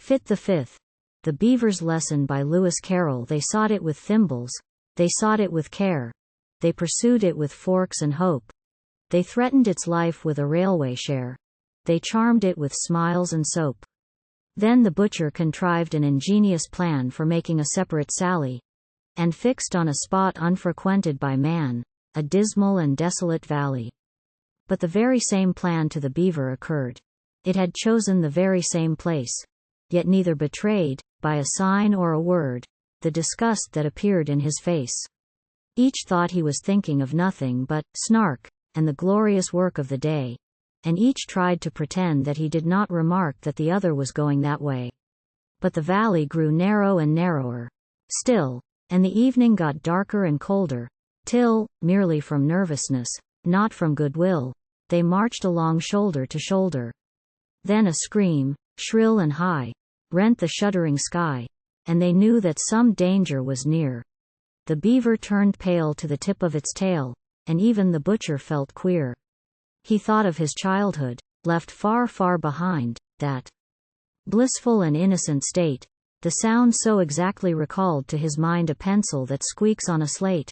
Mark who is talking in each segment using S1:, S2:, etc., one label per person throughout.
S1: Fit the Fifth. The Beavers' Lesson by Lewis Carroll. They sought it with thimbles, they sought it with care, they pursued it with forks and hope, they threatened its life with a railway share, they charmed it with smiles and soap. Then the butcher contrived an ingenious plan for making a separate sally, and fixed on a spot unfrequented by man, a dismal and desolate valley. But the very same plan to the beaver occurred. It had chosen the very same place, yet neither betrayed, by a sign or a word, the disgust that appeared in his face. Each thought he was thinking of nothing but Snark and the glorious work of the day, and each tried to pretend that he did not remark that the other was going that way. But the valley grew narrow and narrower still, and the evening got darker and colder, till, merely from nervousness, not from goodwill, they marched along shoulder to shoulder. Then a scream, shrill and high, rent the shuddering sky, and they knew that some danger was near. The beaver turned pale to the tip of its tail, and even the butcher felt queer. He thought of his childhood, left far, far behind, that blissful and innocent state. The sound so exactly recalled to his mind a pencil that squeaks on a slate.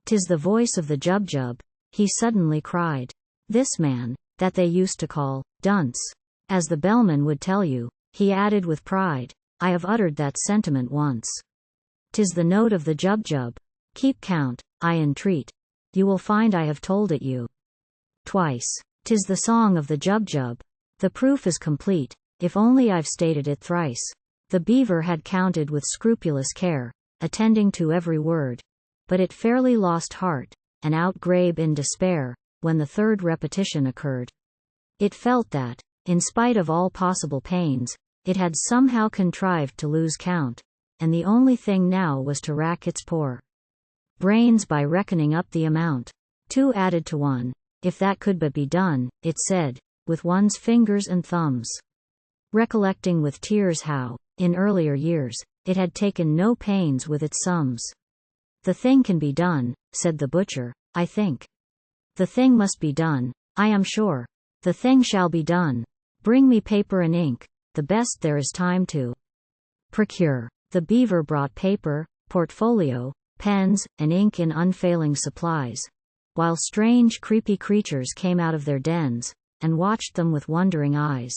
S1: "'Tis the voice of the Jubjub," he suddenly cried. "This man, that they used to call dunce. As the bellman would tell you," he added with pride, "I have uttered that sentiment once. 'Tis the note of the Jubjub. Keep count, I entreat. You will find I have told it you twice. 'Tis the song of the Jubjub. The proof is complete, if only I've stated it thrice." The beaver had counted with scrupulous care, attending to every word, but it fairly lost heart, and outgrabe in despair, when the third repetition occurred. It felt that, in spite of all possible pains, it had somehow contrived to lose count, and the only thing now was to rack its poor brains by reckoning up the amount. 2 added to 1, if that could but be done, it said, with one's fingers and thumbs. Recollecting with tears how, in earlier years, it had taken no pains with its sums. "The thing can be done," said the butcher, "I think. The thing must be done, I am sure. The thing shall be done. Bring me paper and ink, the best there is time to procure." The beaver brought paper, portfolio, pens, and ink in unfailing supplies, while strange creepy creatures came out of their dens, and watched them with wondering eyes.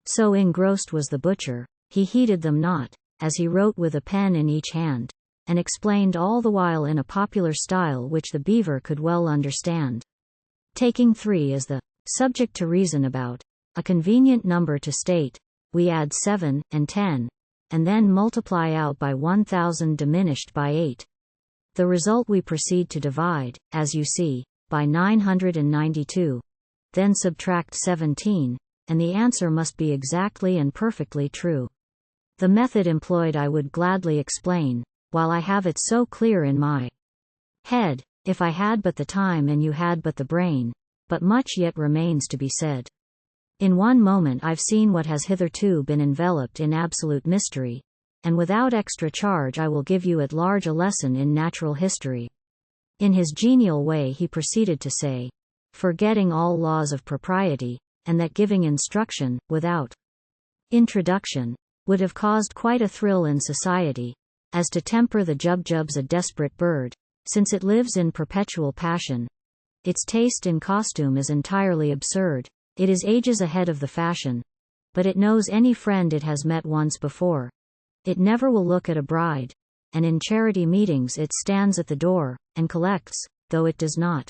S1: So engrossed was the butcher, he heeded them not, as he wrote with a pen in each hand, and explained all the while in a popular style which the beaver could well understand. Taking 3 as the subject to reason about, a convenient number to state, we add 7 and 10, and then multiply out by 1000 diminished by 8. The result we proceed to divide, as you see, by 992. Then subtract 17, and the answer must be exactly and perfectly true. The method employed I would gladly explain, while I have it so clear in my head, if I had but the time and you had but the brain, but much yet remains to be said. In one moment I've seen what has hitherto been enveloped in absolute mystery, and without extra charge I will give you at large a lesson in natural history." In his genial way he proceeded to say, forgetting all laws of propriety, and that giving instruction, without introduction, would have caused quite a thrill in society, as to temper the Jubjub's a desperate bird, since it lives in perpetual passion. Its taste in costume is entirely absurd, it is ages ahead of the fashion, but it knows any friend it has met once before. It never will look at a bride, and in charity meetings it stands at the door, and collects, though it does not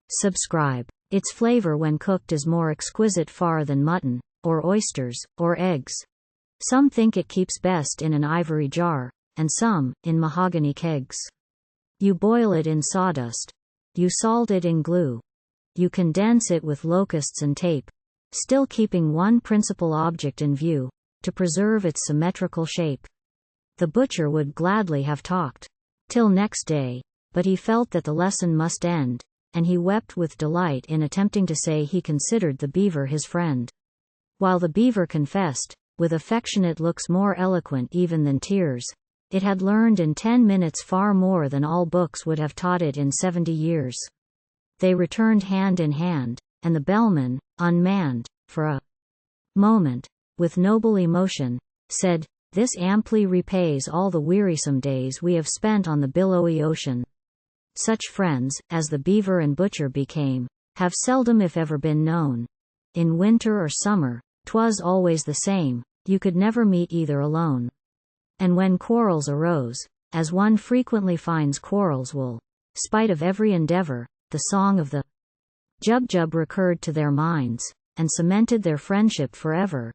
S1: subscribe. Its flavor when cooked is more exquisite far than mutton, or oysters, or eggs. Some think it keeps best in an ivory jar, and some, in mahogany kegs. You boil it in sawdust. You salt it in glue. You condense it with locusts and tape, still keeping one principal object in view, to preserve its symmetrical shape. The butcher would gladly have talked till next day, but he felt that the lesson must end, and he wept with delight in attempting to say he considered the beaver his friend. While the beaver confessed, with affectionate looks more eloquent even than tears, it had learned in 10 minutes far more than all books would have taught it in 70 years. They returned hand in hand, and the bellman, unmanned, for a moment, with noble emotion, said, "This amply repays all the wearisome days we have spent on the billowy ocean." Such friends, as the beaver and butcher became, have seldom if ever been known. In winter or summer, 'twas always the same, you could never meet either alone. And when quarrels arose, as one frequently finds quarrels will, spite of every endeavor, the song of the Jubjub recurred to their minds, and cemented their friendship forever.